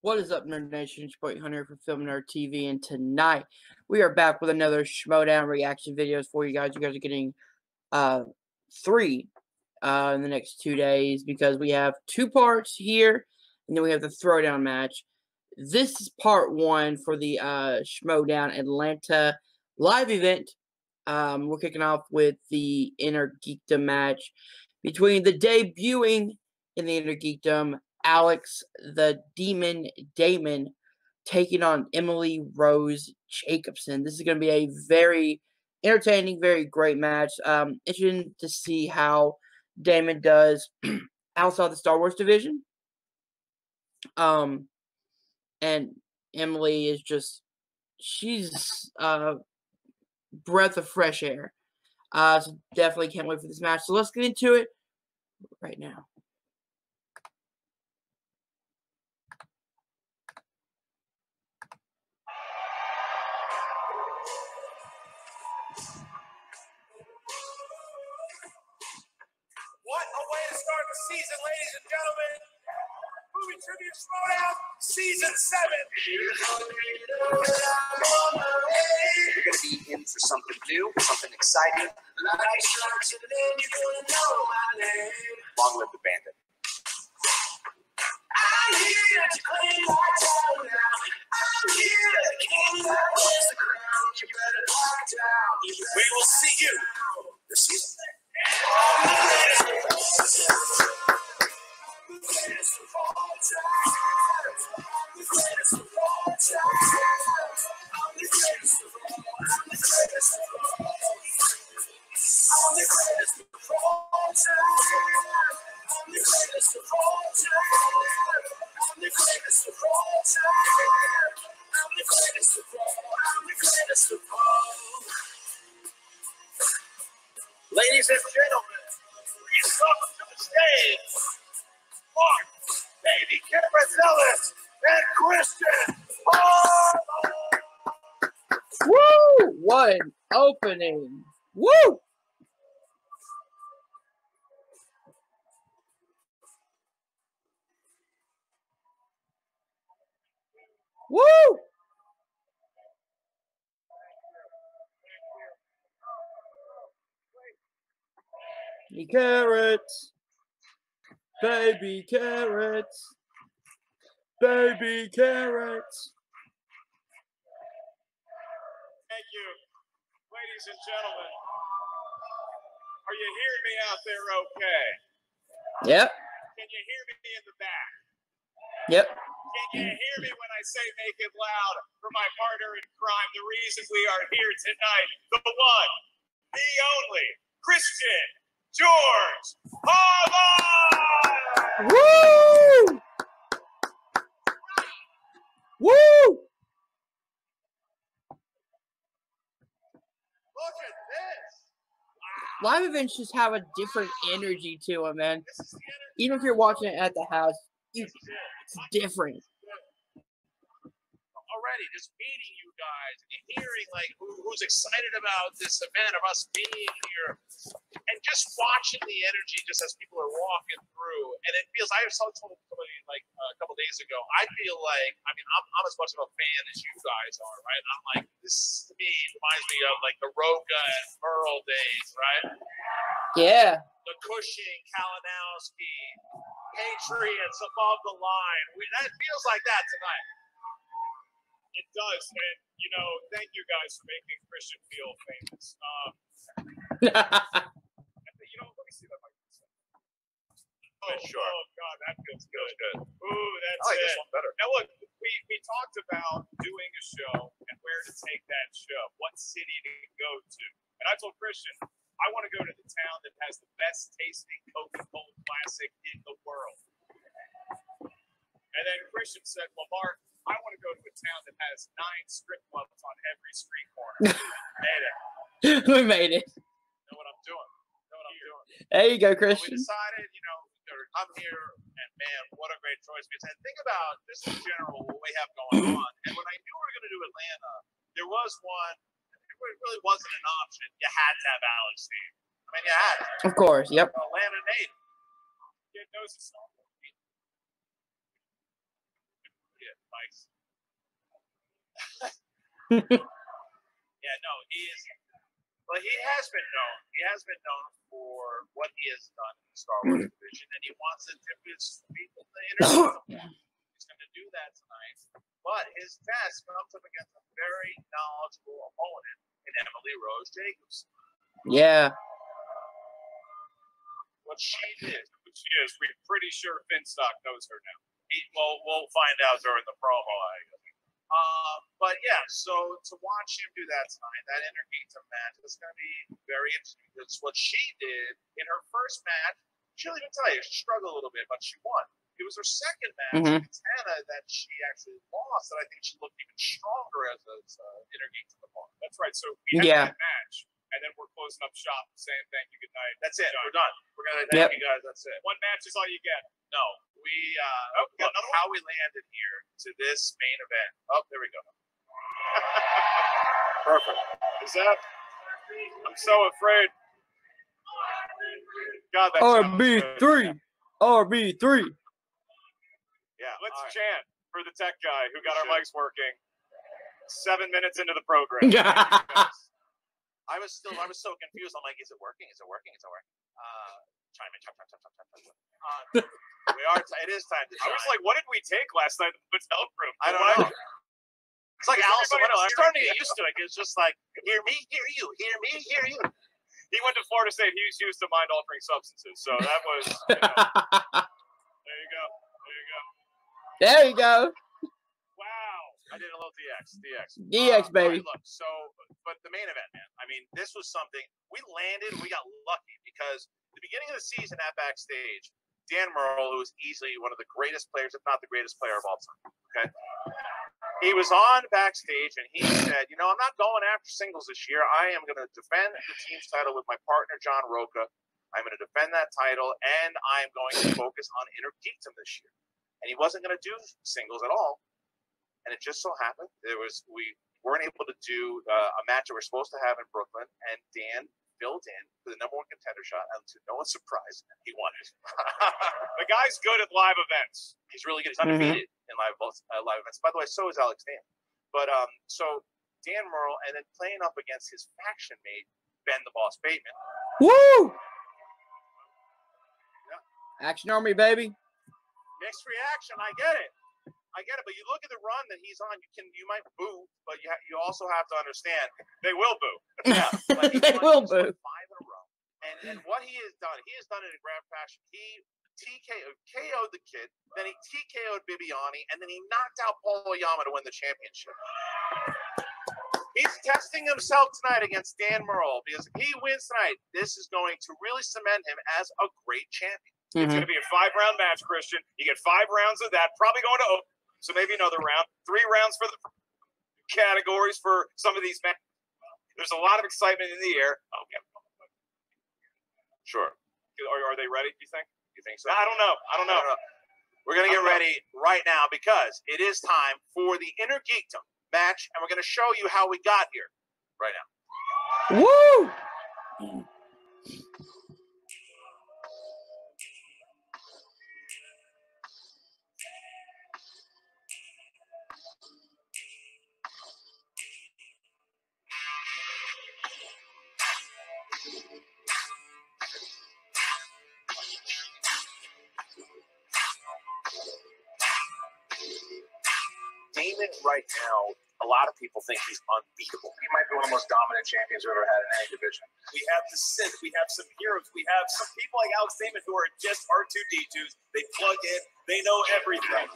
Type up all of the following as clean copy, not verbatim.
What is up, Nerd Nation? It's your boy Hunter from Film Nerd TV, and tonight we are back with another Schmoedown reaction videos for you guys. You guys are getting 3 in the next 2 days because we have 2 parts here, and then we have the throwdown match. This is part 1 for the Schmoedown Atlanta live event. We're kicking off with the Innergeekdom match between the debuting in the Innergeekdom Alex the Demon Damon taking on Emily Rose Jacobson. This is going to be a very entertaining, very great match. Interesting to see how Damon does outside the Star Wars division. And Emily is just, she's breath of fresh air. So definitely can't wait for this match. So let's get into it right now. What a way to start the season, ladies and gentlemen. Movie Trivia Schmoedown, Season 7. You're going to be in for something new, something exciting. Like sharks and then you're going to know my name. Long live the bandit. I'm here to claim my town now. I'm here to king that wears the crown. You better lock down. We will see you this season. I'm the greatest of all time. I'm the greatest of all time. I'm the greatest of all. I'm the greatest of all. I'm the greatest of all time. I'm the greatest of all time. I'm the greatest of all time. I'm the greatest of all. I'm the greatest of all. Ladies and gentlemen, please welcome to the stage, Mark, Baby Ellis, and Christian. Woo! What an opening! Woo! Woo! Carrots, baby carrots, baby carrots. Thank you, ladies and gentlemen. Are you hearing me out there okay? Yep. Can you hear me in the back? Yep. Can you hear me when I say make it loud for my partner in crime, the reason we are here tonight, the one, the only, Christian George Harvard! Woo! Woo! Look at this! Wow. Live events just have a different energy to them, man. This is the energy. Even if you're watching it at the house, it's different. Already, just meeting you guys and hearing like who's excited about this event of us being here, and just watching the energy just as people are walking through, and it feels. I told somebody like a couple days ago. I feel like I'm as much of a fan as you guys are, right? I'm like, this to me reminds me of like the Roca and Pearl days, right? Yeah. The Cushing, Kalinowski, Patriots above the line. That feels like that tonight. It does, and thank you guys for making Christian feel famous. Let me see that microphone. Oh, sure. Oh God, that feels good. Ooh, that's I like it. This one better. Now look, we talked about doing a show and where to take that show, what city to go to, and I told Christian I want to go to the town that has the best tasting Coca-Cola Classic in the world. And then Christian said, well, Mark, I want to go to a town that has 9 strip clubs on every street corner. Made it. We made it. Know what I'm doing. There you go, So Christian. we decided, I'm here, and man, what a great choice. Because think about this in general, what we have going on. And when I knew we were going to do Atlanta, there was one, it really wasn't an option. You had to have Alex Steve. I mean, you had to. Of course, yep. Atlanta native. Kid knows his stuff. it, Mike's. Yeah, no, he is. Well, he has been known. He has been known for what he has done in the Star Wars division, and he wants to dip his feet in the internet. He's going to do that tonight. But his test comes up against a very knowledgeable opponent in Emily Rose Jacobson. Yeah. What she is, we're pretty sure Finstock knows her now. We'll find out during the promo, I guess. But yeah, so to watch him do that tonight, that Innergeekdom match, is going to be very interesting. Because what she did in her first match, she'll even tell you, she struggled a little bit, but she won. It was her second match against Hannah that she actually lost, and I think she looked even stronger as Innergeekdom opponent. That's right. So we have that match, and then we're closing up shop, saying thank you, good night. That's it. We're done. We're gonna thank you guys. That's it. One match is all you get. No, we got how we landed here to this main event. Oh, there we go. Perfect. Is that? I'm so afraid. God, that RB3. RB3. Yeah. Let's chant for the tech guy who got our mics working 7 minutes into the program. I was so confused. I'm like, is it working? Is it working? Is it working? Chime in. It is time to chime. I was like, what did we take last night in the hotel room? I don't know. It's like Alice in Wonderland. I'm starting to get used to it. It's just like, hear me, hear you. Hear me, hear you. He went to Florida State. He was used to mind-altering substances. So that was, there you go. There you go. Wow. I did a little DX, baby. Right, look, but the main event, man. I mean, this was something. We landed. We got lucky because the beginning of the season at Backstage, Dan Murrell, who was easily one of the greatest players, if not the greatest player of all time, okay? He was on Backstage, and he said, I'm not going after singles this year. I am going to defend the team's title with my partner, John Roca. I'm going to defend that title, and I'm going to focus on Innergeekdom this year. And he wasn't going to do singles at all. And it just so happened we weren't able to do a match that we're supposed to have in Brooklyn, and Dan filled in for the #1 contender shot, and to no one's surprise, he won it. The guy's good at live events. He's really good. He's undefeated in live events. By the way, so is Alex Damon. But so Dan Murrell, and then playing up against his faction mate, Ben the Boss Bateman. Woo! Yeah. Action Army, baby. Mixed reaction. I get it. But you look at the run that he's on. You might boo, but you also have to understand they will boo. Yeah, they will boo. 5 in a row. And what he has done it in grand fashion. He KO'd the kid, then he TKO'd Bibiani, and then he knocked out Paul Oyama to win the championship. He's testing himself tonight against Dan Murrell because if he wins tonight, this is going to really cement him as a great champion. It's going to be a 5-round match, Christian. You get 5 rounds of that, probably going to open. So maybe another round. 3 rounds for the categories for some of these matches. There's a lot of excitement in the air. Okay. Sure. Are they ready, do you think? You think so? I don't know. We're going to get ready right now because it is time for the Innergeekdom match, and we're going to show you how we got here right now. Woo! Damon right now, a lot of people think he's unbeatable. He might be one of the most dominant champions we've ever had in any division. We have the Sith. We have some heroes. We have some people like Alex Damon who are just R2-D2s. They plug in. They know everything.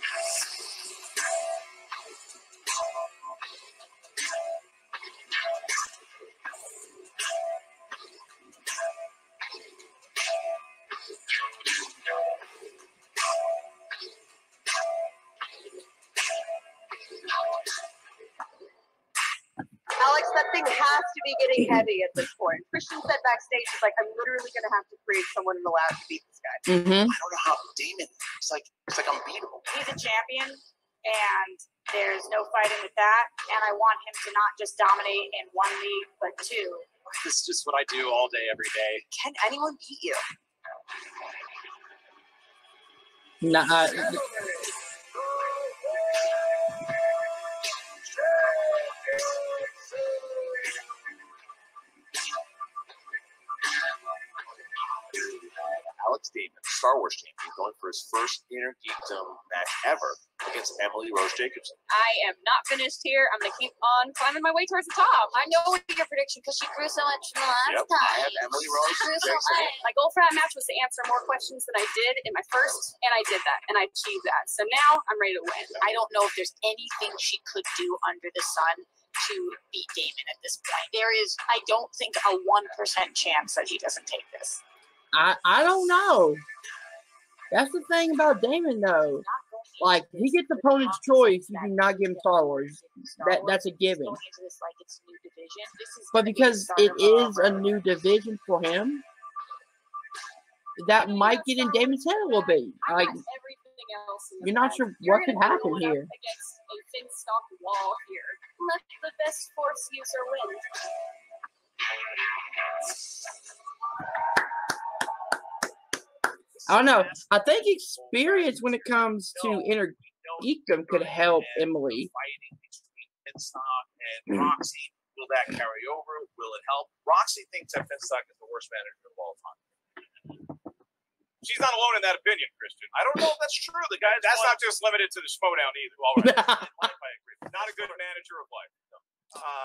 Alex, that thing has to be getting heavy at this point. Christian said backstage, he's like, I'm literally going to have to create someone in the lab to beat this guy. I don't know how Damon, it's like unbeatable. He's a champion, and there's no fighting with that. And I want him to not just dominate in 1 league, but 2. This is just what I do all day, every day. Can anyone beat you? Star Wars champion, going for his first Innergeekdom match ever against Emily Rose Jacobson. I am not finished here. I'm going to keep on climbing my way towards the top. I know your prediction because she grew so much from the last Yep, time. I have Emily Rose She grew so Jacobson. much. My goal for that match was to answer more questions than I did in my first, and I did that, and I achieved that. So now I'm ready to win. I don't know if there's anything she could do under the sun to beat Damon at this point. There is, I don't think, a 1% chance that he doesn't take this. I don't know. That's the thing about Damon, though. Like, he gets opponent's choice. You do not give him Star Wars. That's a given. Going into this like it's new division. This is But gonna be because the it start of is a new division for him, that might get in Damon's head a little bit. I Like, got everything else in the you're not bag. sure You're what could gonna happen blow it up here. against a Finstock wall here. Let the best force user win. I don't know. I think experience when it comes to Innergeekdom could help Emily. Fighting between Finstock and Roxy. Will that carry over? Will it help? Roxy thinks that Finstock is the worst manager of all time. She's not alone in that opinion, Christian. I don't know if that's true. The guy That's not just limited to the Schmoedown either. all right. I agree. Not a good manager of life.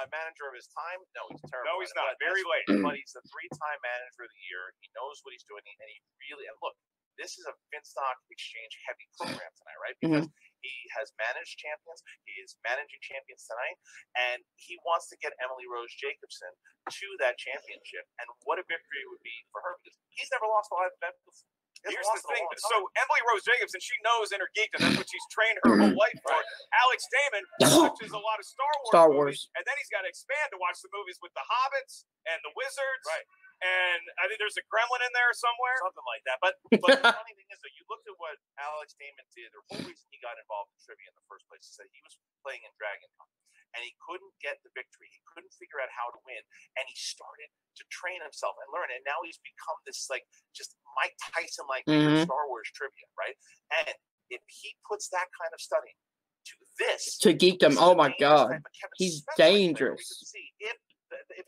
Manager of his time? No, he's terrible. No, he's not. Very late. But he's the 3-time manager of the year. He knows what he's doing, and he really. And look, this is a Finstock exchange heavy program tonight, right? Because he has managed champions. He is managing champions tonight, and he wants to get Emily Rose Jacobson to that championship. And what a victory it would be for her, because he's never lost a live event before. Here's the thing. So Emily Rose Jacobson, she knows Innergeekdom. That's what she's trained her whole life for. Alex Damon watches a lot of Star Wars movies, and then he's got to expand to watch the movies with the Hobbits and the Wizards. Right. And I think there's a Gremlin in there somewhere. Something like that. But the funny thing is, though, you looked at what Alex Damon did. The whole reason he got involved in trivia in the first place is that he was playing in Dragon Con, and he couldn't get the victory. He couldn't figure out how to win, and he started to train himself and learn. And now he's become this like just Mike Tyson like Star Wars trivia, right? And if he puts that kind of study to this, To Geekdom, oh my God, he's dangerous.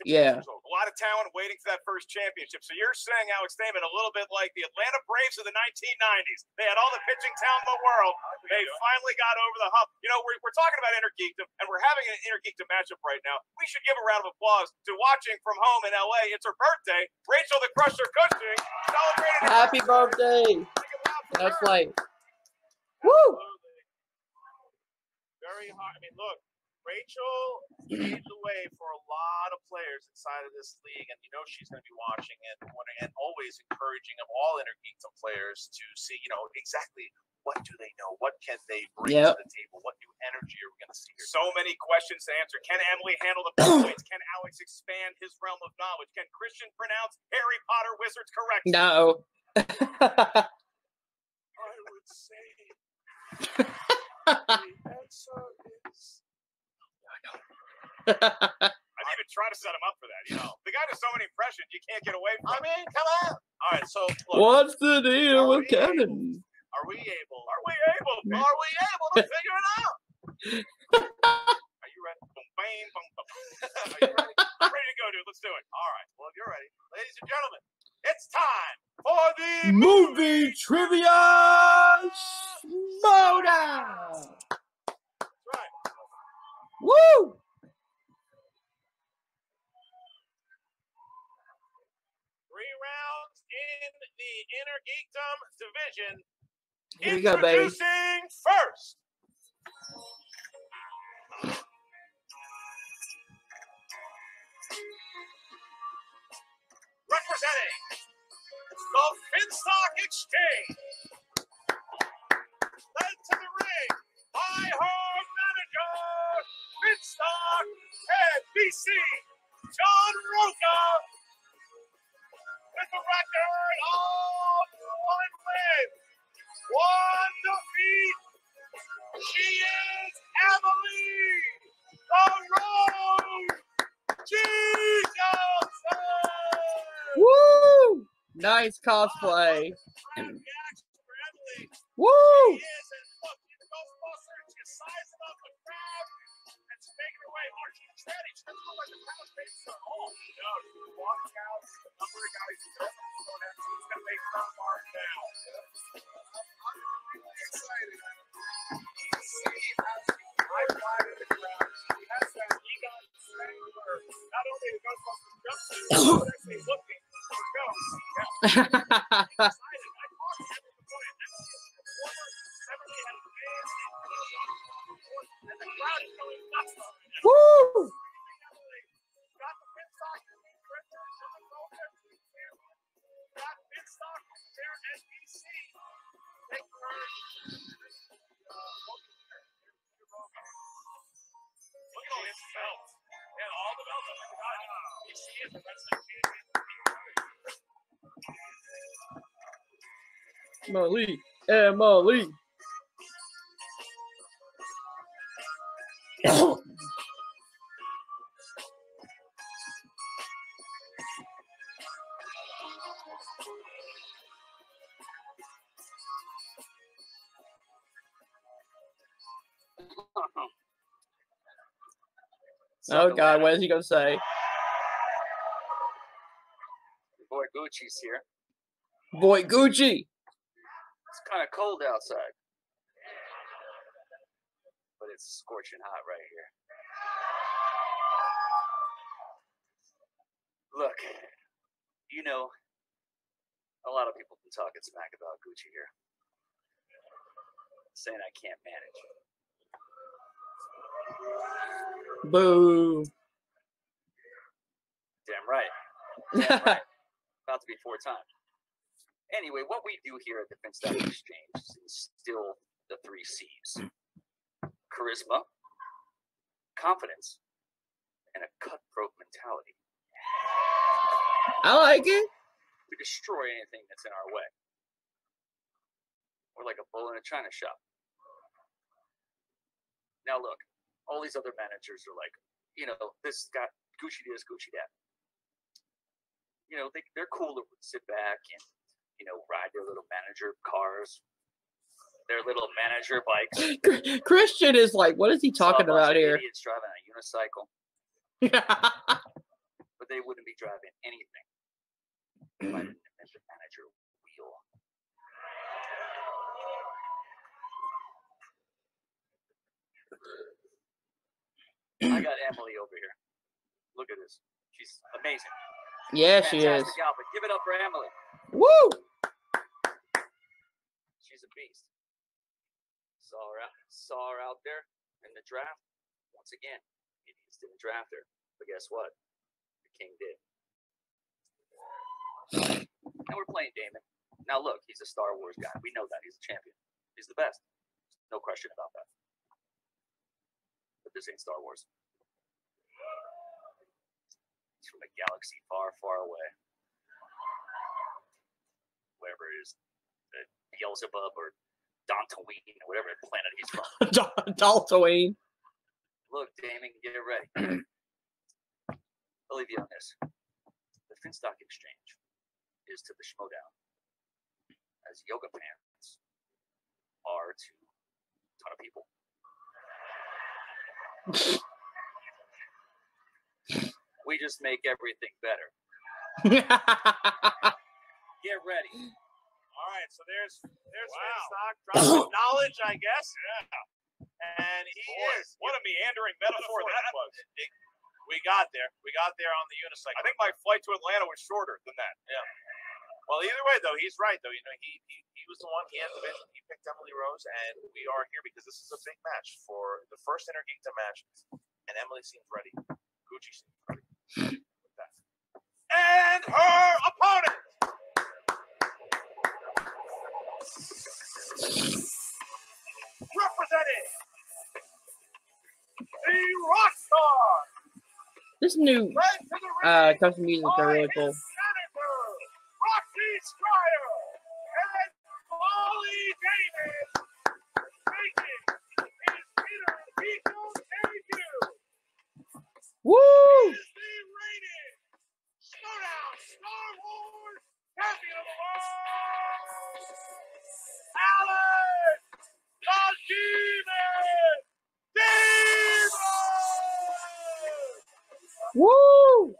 Yeah. A lot of talent waiting for that first championship. So you're saying, Alex Damon, a little bit like the Atlanta Braves of the 1990s. They had all the pitching talent in the world. They finally got over the hump. You know, we're talking about Innergeekdom, and we're having an Innergeekdom matchup right now. We should give a round of applause to watching from home in L.A. It's her birthday. Rachel the Crusher Cushing celebrating. Happy birthday. That's like, woo. Absolutely. Very hard. I mean, look. Rachel paved the way for a lot of players inside of this league, and you know she's going to be watching and always encouraging of all Innergeekdom players to see, you know, exactly what do they know, what can they bring to the table, what new energy are we going to see here. So many questions to answer. Can Emily handle the points? Can Alex expand his realm of knowledge? Can Christian pronounce Harry Potter wizards correctly? No. I would say the answer is. I'd even try to set him up for that. You know, the guy does so many impressions, you can't get away from. I mean, come on. All right, so look, What's the deal with Kevin? Are we able to figure it out? Are you ready? Boom, bam, boom, boom. Are you ready? I'm ready to go, dude. Let's do it. All right. Well, if you're ready, ladies and gentlemen, it's time for the Movie Trivia Schmoedown. That's right. Woo! 3 rounds in the Innergeekdom Division. Here we go, baby. Introducing first. Representing the Finstock Exchange. Led to the ring by her manager, Finstock NBC, John Roca. With a record of 1 win, 1 defeat, she is Emily Rose Jacobson. Woo! Nice cosplay. Woo! She is, and look, she's a Ghostbuster. She's sizing up the crowd, and she's making her way hard. She's ready. She doesn't look like the crowd's facing her. Oh, no, she's walking out. The number of guys who don't have to, she's going to make her mark now. actually looking for goes. Woo! Look at all his belts. Yeah, all the belts. You see it, the wrestling champion. Emily. Oh God, what is he gonna say? Your boy Gucci's here. Boy Gucci. It's kind of cold outside, but it's scorching hot right here. Look, you know, a lot of people been talking smack about Gucci here, saying I can't manage. Boo. Damn right. Damn right. About to be 4 times. Anyway, what we do here at the Finstock Exchange is instill the 3 C's. Charisma, confidence, and a cutthroat mentality. I like it. We destroy anything that's in our way. We're like a bull in a china shop. Now look, all these other managers are like, you know, this got Gucci this, Gucci that. You know, they're cool to sit back and, you know, ride their little manager cars, their little manager bikes. Christian is like, what is he talking about here? Idiots driving a unicycle, but they wouldn't be driving anything if I didn't invent the manager wheel. I got Emily over here. Look at this. She's amazing. Yeah, she is. Fantastic outfit. Give it up for Emily. Woo! She's a beast. Saw her out there in the draft. Once again, idiots didn't draft her. But guess what? The king did. And we're playing Damon. Now look, he's a Star Wars guy. We know that. He's a champion. He's the best. No question about that. But this ain't Star Wars. He's from a galaxy far, far away. Wherever it is. Beelzebub or Dantooine or whatever planet he's from. Dantooine. Look, Damon, get ready. I'll leave you on this. The Finstock Exchange is to the Schmoedown as yoga pants are to a ton of people. We just make everything better. Get ready. All right, so there's Finstock dropping knowledge, I guess. Yeah. And he is. What a meandering metaphor that was. We got there. We got there on the unicycle. I think my flight to Atlanta was shorter than that. Yeah. Well, either way, though, he's right. Though, you know, he was the one. He had the vision. He picked Emily Rose, and we are here because this is a big match for the first Innergeekdom match. And Emily seems ready. Gucci seems ready. With that. And her opponent. Representing the Rockstar. This new custom music are really cool. Senator Roxy Stryer and Molly Davis making his Innergeekdom debut. Woo! Is the reigning Schmoedown Star Wars champion of the world, Alex the Demon Damon! Woo!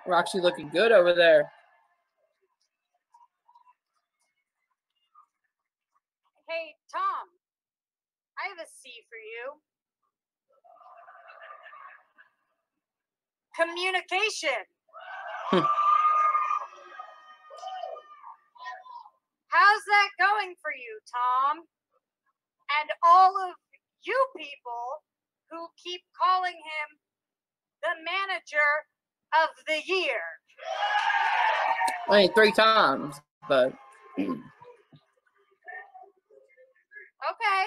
Roxy looking good over there. Hey, Tom, I have a C for you. Communication. How's that going for you, Tom? And all of you people who keep calling him the manager of the year. I mean, 3 times, but Okay.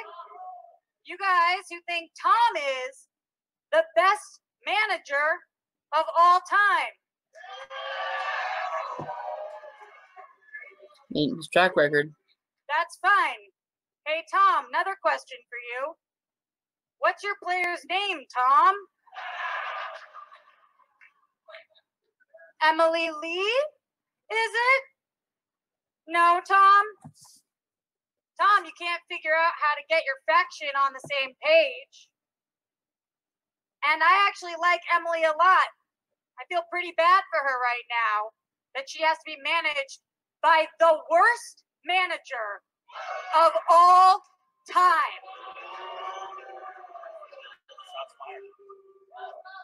You guys who think Tom is the best manager of all time. his track record. That's fine. Hey, Tom, another question for you. What's your player's name, Tom? Emily Lee? Is it? No, Tom? Tom, you can't figure out how to get your faction on the same page. And I actually like Emily a lot. I feel pretty bad for her right now that she has to be managed by the worst manager of all time.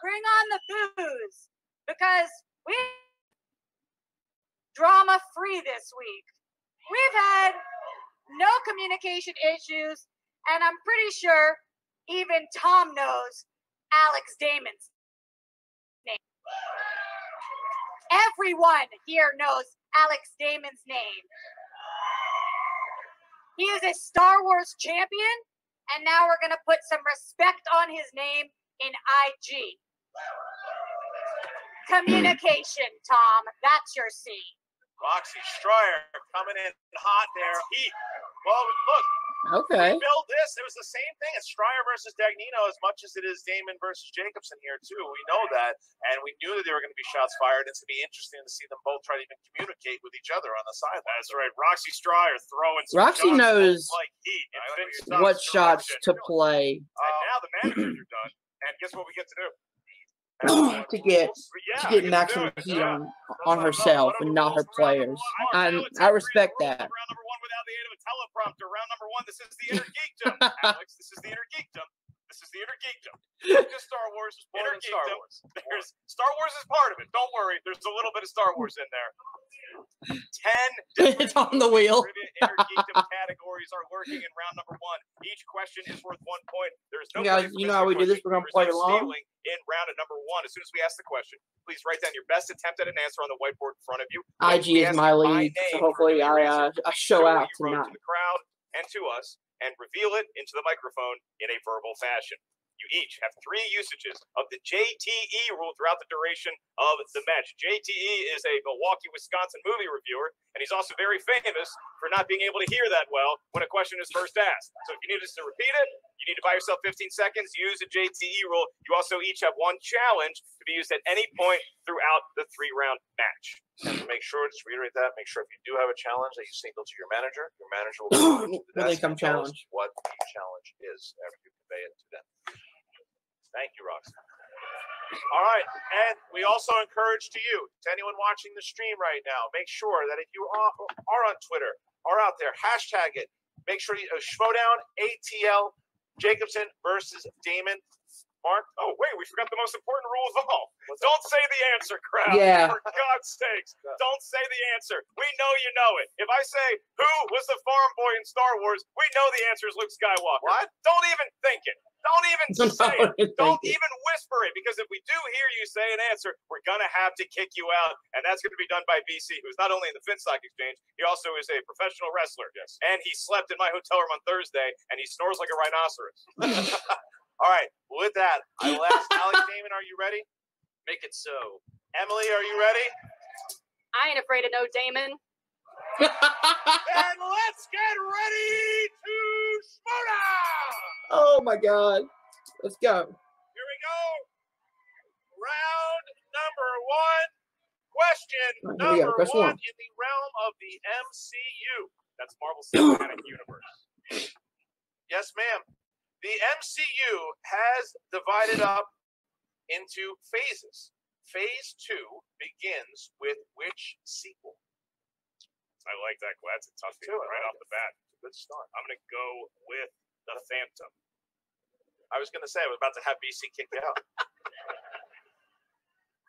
Bring on the booze, because we drama free this week. We've had no communication issues, and I'm pretty sure even Tom knows Alex Damon's name. Everyone here knows Alex Damon's name. He is a Star Wars champion, and now we're going to put some respect on his name in IG. Communication, Tom. That's your C. Roxy Stryer coming in hot there. Heat. Well, look. Okay. We built this. It was the same thing. It's Stryer versus Dagnino as much as it is Damon versus Jacobson here, too. We know that. And we knew that there were going to be shots fired. It's going to be interesting to see them both try to even communicate with each other on the sideline. That's right. Roxy Stryer throwing some Roxy shots knows like heat. what shots to play. And now the managers are done. And guess what we get to do? to get maximum heat on herself and not her players. And I respect that. Round number 1 without the aid of a teleprompter. Round number 1, this is the Innergeekdom. Alex, this is the Innergeekdom. This is the Innergeekdom. Just Star Wars. Innergeekdom. There's Star Wars is part of it. Don't worry. There's a little bit of Star Wars in there. 10 It's on the wheel. Innergeekdom categories are working in round number 1. Each question is worth 1 point. There's no guys, you know how we do this. We're gonna play along. In round number 1, as soon as we ask the question, please write down your best attempt at an answer on the whiteboard in front of you. IG is my league, so hopefully I show out tonight. To the crowd and to us, and reveal it into the microphone in a verbal fashion. You each have 3 usages of the JTE rule throughout the duration of the match. JTE is a Milwaukee, Wisconsin movie reviewer, and he's also very famous for not being able to hear that well when a question is first asked. So if you need us to repeat it, you need to buy yourself 15 seconds, use the JTE rule. You also each have 1 challenge to be used at any point throughout the 3-round match. And to make sure, just reiterate that, make sure if you do have a challenge that you signal to your manager will be the desk and tell us what the challenge is after you convey it to them. Thank you, Roxy. All right, and we also encourage to anyone watching the stream right now, make sure that if you are on Twitter or out there, hashtag it. Make sure you Schmoedown, ATL, Jacobson versus Damon. Mark, oh wait, we forgot the most important rule of all. Don't say the answer, crowd. Yeah. For God's sakes, don't say the answer. We know you know it. If I say, who was the farm boy in Star Wars, we know the answer is Luke Skywalker. What? Don't even think it. Don't even say it. Don't even whisper it, because if we do hear you say an answer, we're going to have to kick you out, and that's going to be done by BC, who's not only in the Finstock Exchange, he also is a professional wrestler. Yes. And he slept in my hotel room on Thursday, and he snores like a rhinoceros. All right, with that, I will ask Alex Damon, are you ready? Make it so. Emily, are you ready? I ain't afraid of no Damon. Then let's get ready to Schmoedown! Oh my God. Let's go. Here we go. Round number 1. Question Here we go. number Question 1 1. in the realm of the MCU. That's Marvel Cinematic Universe. Yes, ma'am. The MCU has divided up into phases. Phase 2 begins with which sequel? I like that. That's a tough one right off the bat. It's a good start. I'm going to go with The Phantom. I was going to say, I was about to have BC kick you out.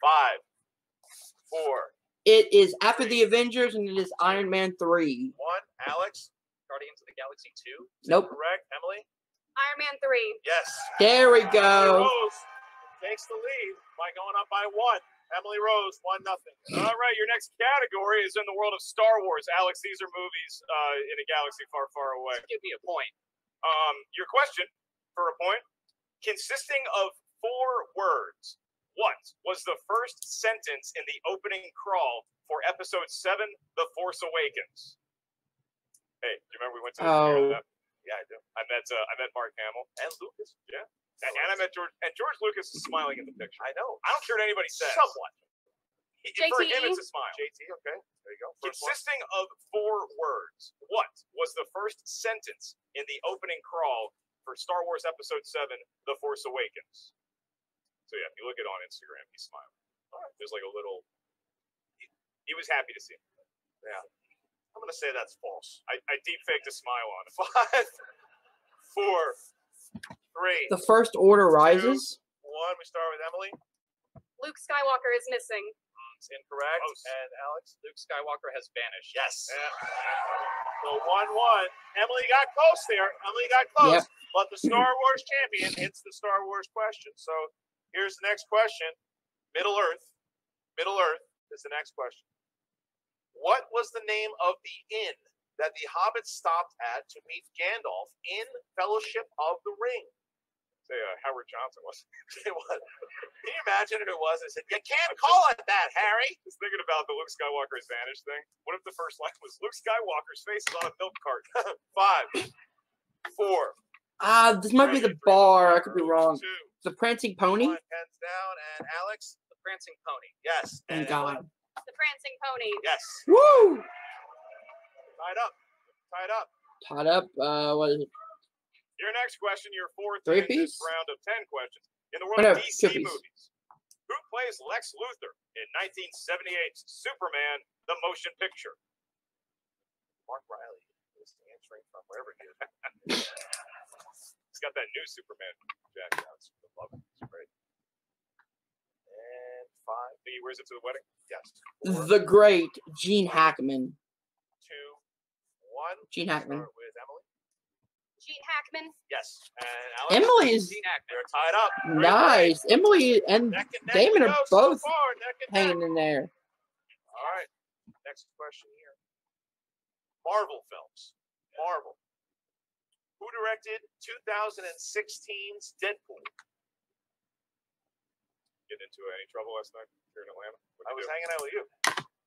5, 4. It is after the Avengers, and it is Iron Man 3. 1. Alex? Guardians of the Galaxy 2. Nope. Correct. Emily? Iron Man 3. Yes. There we Emily go. Rose takes the lead by going up by 1. Emily Rose, 1-0. All right, your next category is in the world of Star Wars. Alex, these are movies in a galaxy far, far away. Give me a point. Your question, for a point, consisting of 4 words. What was the first sentence in the opening crawl for Episode 7, The Force Awakens? Hey, do you remember we went to the premiere of that? Yeah, I do. I met Mark Hamill. And Lucas. Yeah. And I met George. And George Lucas is smiling in the picture. I know. I don't care what anybody says. Somewhat. For him, it's a smile. JT, okay. There you go. First one. Consisting of 4 words. What was the first sentence in the opening crawl for Star Wars Episode 7, The Force Awakens? So yeah, if you look at it on Instagram, he's smiling. All right. There's like a little... He was happy to see him. Yeah. I'm going to say that's false. I deep faked a smile on him. 5, 4, 3. The First Order rises. 1. We start with Emily. Luke Skywalker is missing. It's incorrect. Close. And Alex. Luke Skywalker has vanished. Yes. So 1-1. Emily got close there. Emily got close. Yep. But the Star Wars champion hits the Star Wars question. So here's the next question. Middle Earth. Middle Earth is the next question. What was the name of the inn that the hobbits stopped at to meet Gandalf in Fellowship of the Ring? Say Howard Johnson was. It was. Can you imagine if it was? I said, you can't call it that, Harry. Just thinking about the Luke Skywalker's vanish thing. What if the first line was Luke Skywalker's face is on a milk carton? 5, 4. This might be the bar. I could be wrong. 2, The Prancing Pony. 1. Hands down. And Alex? The Prancing Pony. Yes. Thank And God. The Prancing Pony. Yes. Woo! Tied up. Tied up. Tied up. What is it? Your next question, your 4th Three in this apiece? round of 10 questions. In the world No, of DC 2 apiece. movies, who plays Lex Luthor in 1978's Superman, the motion picture? Mark Riley is answering from wherever he is. He's got that new Superman jacket on. I love it. It's great. And 5. He wears it to the wedding? Yes. 4, The Great Gene Hackman. 2, 1. Gene Hackman. Start with Emily. Gene Hackman. Yes. And Alex. Emily is Gene Hackman. They're tied up. nice. Emily and Neck and neck Damon we are go so both far, neck and neck. hanging in there. All right. Next question here. Marvel films. Marvel. Who directed 2016's Deadpool? Get into any trouble last night here in Atlanta? I was hanging out with you.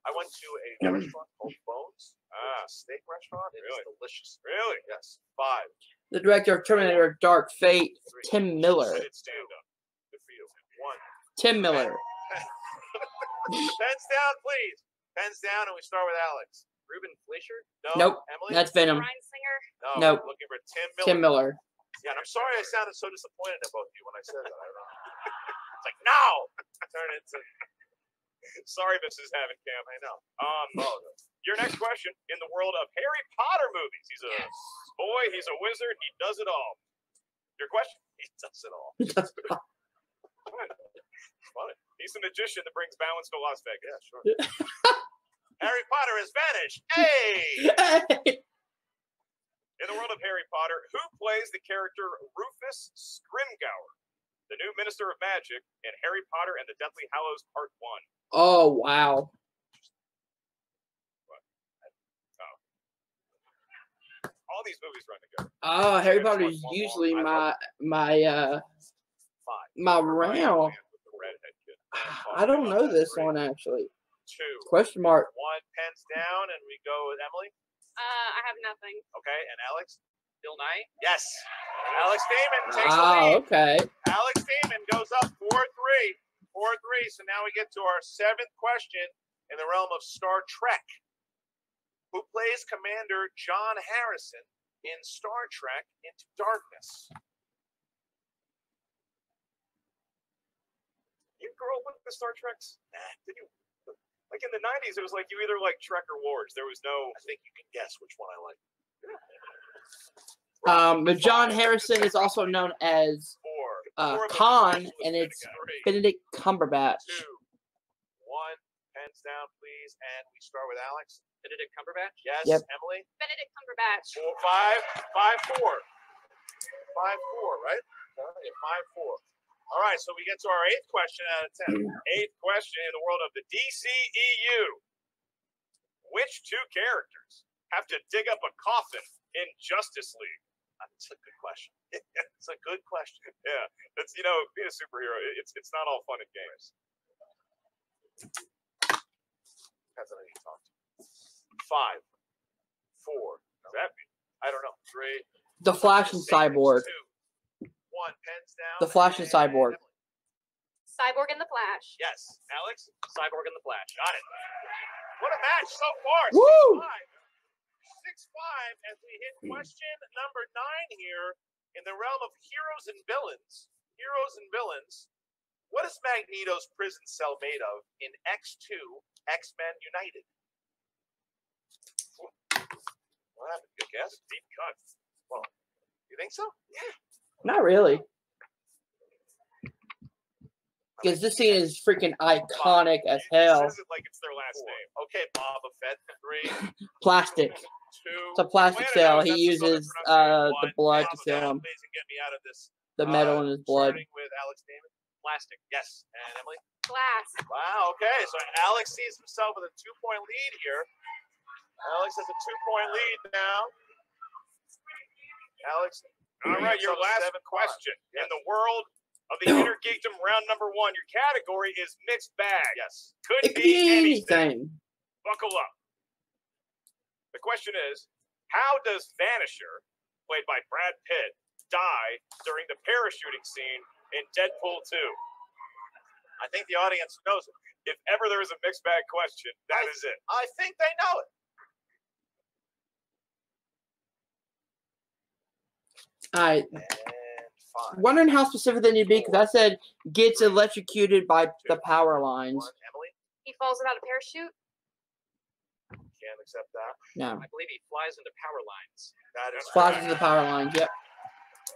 I went to a restaurant called Bones. It's a steak restaurant. It Really? is delicious. Really? Yes. 5. The director of Terminator Dark Fate, 3. Tim Miller. I did stand up. Good for you. 1. Tim Miller. Pens down, please. Pens down, and we start with Alex. Ruben Fleischer. No. Nope. Emily? That's Venom. Ryan Singer. No. Nope. Looking for Tim Miller. Tim Miller. Yeah, and I'm sorry I sounded so disappointed in both of you when I said that. I don't know. It's like, no! Turn it into... Sorry, Mrs. Havenkamp. I know. Your next question, in the world of Harry Potter movies, he's a boy, he's a wizard, he does it all. Your question? He does it all. Funny. He's the magician that brings balance to Las Vegas. Yeah, sure. Harry Potter has vanished. Hey! In the world of Harry Potter, who plays the character Rufus Scrimgeour, the new Minister of Magic in Harry Potter and the Deathly Hallows Part 1? Oh, wow. All these movies run together. Harry Yeah, Potter it's is one usually long. my 5. round. With the redhead kid. I don't know this one actually. 2. Question mark. 1. Pens down, and we go with Emily. I have nothing. Okay, and Alex? Bill Nye. Yes. Alex Damon takes the lead. Okay. Alex Damon goes up 4-3. 4-3. So now we get to our 7th question in the realm of Star Trek. who plays Commander John Harrison in Star Trek Into Darkness. You grew up with the Star Treks? Nah, did you? Like in the 90s, it was like you either like Trek or Wars. There was no. I think you can guess which one I like. But John Harrison is also known as Khan, and it's Benedict Cumberbatch. 2, 1, pens down, please, and we start with Alex. Benedict Cumberbatch? Yes, Yep. Emily. Benedict Cumberbatch. 5, 4, 5, 4, right? 5, 4. All right, so we get to our 8th question out of 10. 8th question in the world of the DCEU. Which 2 characters have to dig up a coffin in Justice League? That's a good question. It's a good question. Yeah, it's being a superhero. It's not all fun and games. Depends on who you talk to. 5, 4. Does that mean? I don't know. 3. The Flash and Cyborg. 2, 1. Pens down. The Flash and Cyborg. Cyborg and the Flash. Yes, Alex. Cyborg and the Flash. Got it. What a match so far. Woo! 6-5 as we hit question number 9 here in the realm of heroes and villains. Heroes and villains. What is Magneto's prison cell made of in X2 X-Men United? What happened? Good guess. Deep cut. Well, you think so? Yeah. Not really. Because this scene is freaking iconic as hell. This is like it's their last name. Okay, Boba Fett. 3, Plastic. 2. It's a plastic cell. He uses the blood to fill him. Get me out of this. The metal in his blood. Starting with Alex Damon. Plastic. Yes. And Emily? Glass. Wow, okay. So Alex sees himself with a 2-point lead here. Alex has a 2-point lead now. Alex. All right, your last question. Yes. In the world of the Innergeekdom round number 1, your category is mixed bag. Yes. Could It could be anything. Buckle up. The question is, how does Vanisher, played by Brad Pitt, die during the parachuting scene in Deadpool 2? I think the audience knows it. If ever there is a mixed bag question, that is it. I think they know it. I And 5. wondering how specific they need to be, because I said gets electrocuted by the power lines. 1. Emily, He falls without a parachute. can't accept that. No. I believe he flies into power lines. That is Flies correct. into the power lines, yep.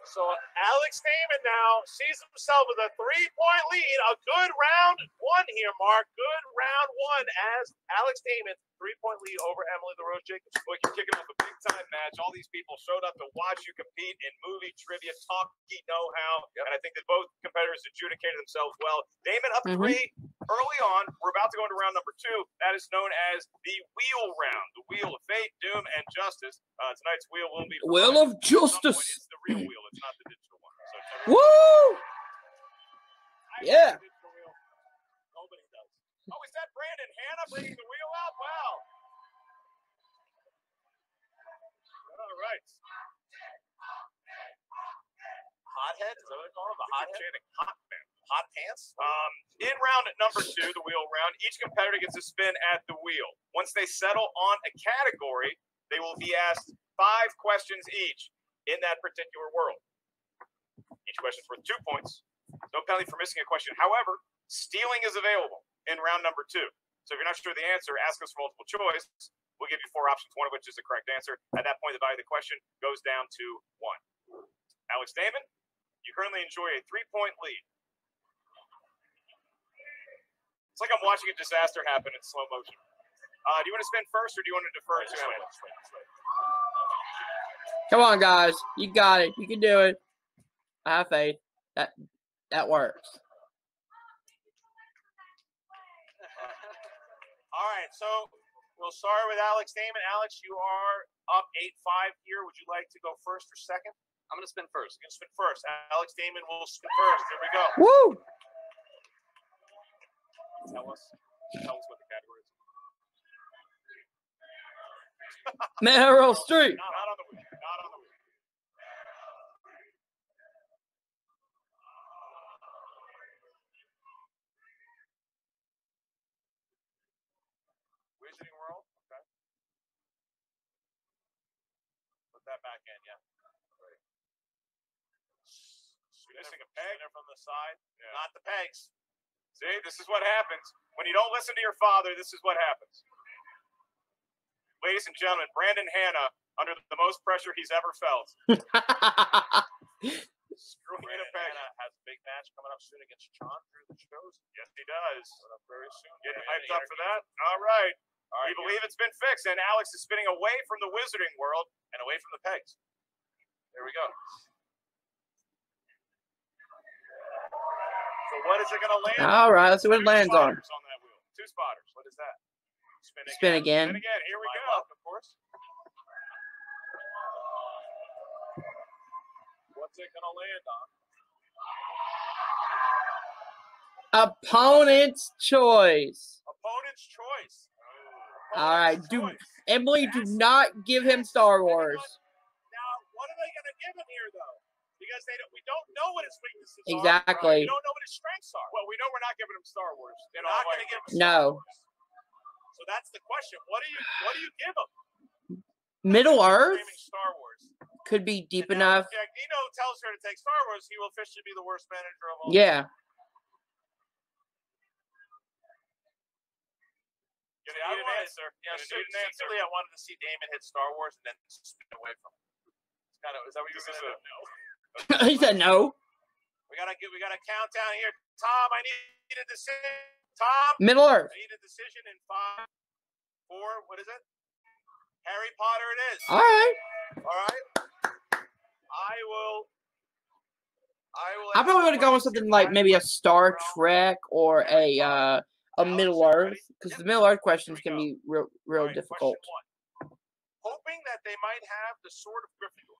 So Alex Damon now sees himself with a 3-point lead. A good round 1 here, Mark. Good round 1 as Alex Damon, 3-point lead over Emily Rose Jacobson. Boy, you're kicking off a big-time match. All these people showed up to watch you compete in movie trivia, talkie know-how, and I think that both competitors adjudicated themselves well. Damon up 3 early on. We're about to go into round number 2. That is known as the wheel round. The wheel of fate, doom, and justice. Tonight's wheel will be... Wheel of justice. It's the real wheel. It's not the digital one. So Woo! Yeah. Nobody does. Oh, is that Brandon Hanna bringing the wheel out? Wow. All right. Hothead? Is that what they call him? The hothead? Hot man. Hot pants? In round number 2, the wheel round, each competitor gets a spin at the wheel. Once they settle on a category, they will be asked 5 questions each in that particular world. Each question is worth 2 points. No penalty for missing a question. However, stealing is available in round number 2. So if you're not sure of the answer, ask us for multiple choice. We'll give you 4 options, one of which is the correct answer. At that point, the value of the question goes down to 1. Alex Damon, you currently enjoy a 3-point lead. It's like I'm watching a disaster happen in slow motion. Do you want to spin first, or do you want to defer to Emily? Come on, guys. You got it. You can do it. I have faith. That works. All right, so we'll start with Alex Damon. Alex, you are up 8-5 here. Would you like to go first or second? I'm going to spin first. You're going to spin first. Alex Damon will spin first. Here we go. Woo! Tell us what the category is. Meryl Streep. Not on the wheel. Not on the wheel. Wizarding World. Okay. back end, yeah. Missing a peg from the side, not the pegs. See, this is what happens. When you don't listen to your father, this is what happens. Ladies and gentlemen, Brandon Hanna, under the most pressure he's ever felt. Screwing in a peg. Hanna has a big match coming up soon against John through the shows. Yes, he does. Coming up very soon. Getting hyped up for that. All right. We believe it's been fixed, and Alex is spinning away from the wizarding world and away from the pegs. There we go. So what is it going to land? All right, let's see what it lands on. Spotters that wheel. 2 spotters. What is that? Spin again. Spin again. Here we go. Luck, of course. What's it going to land on? Opponent's choice. Opponent's choice. All right, Emily, do not give him Star Wars. Now, what are they going to give him here, though? Because we don't know what his weaknesses are. Exactly. We don't know what his strengths are. Well, we know we're not giving him Star Wars. They're not going to give give him No. Star Wars. So that's the question. What do you give him? Middle Earth Screaming Star Wars. could be deep And now, enough. if Jagnino tells her to take Star Wars, he will officially be the worst manager of all. Yeah. Gonna need an answer. Yeah, Gonna need an answer. secretly, I wanted to see Damon hit Star Wars and then spin away from it. It's kind of, is that what you're This is going to a- do? He said no. We got a countdown here. Tom, I need a decision. Tom, Middle Earth. I need a decision in 5, 4. What is it? Harry Potter. It is. All right. All right. I will. I'm probably going to go with something like maybe a Star Trek or a Middle Earth, because the Middle Earth questions can be real All right, difficult. Question 1. Hoping that they might have the Sword of Gryffindor,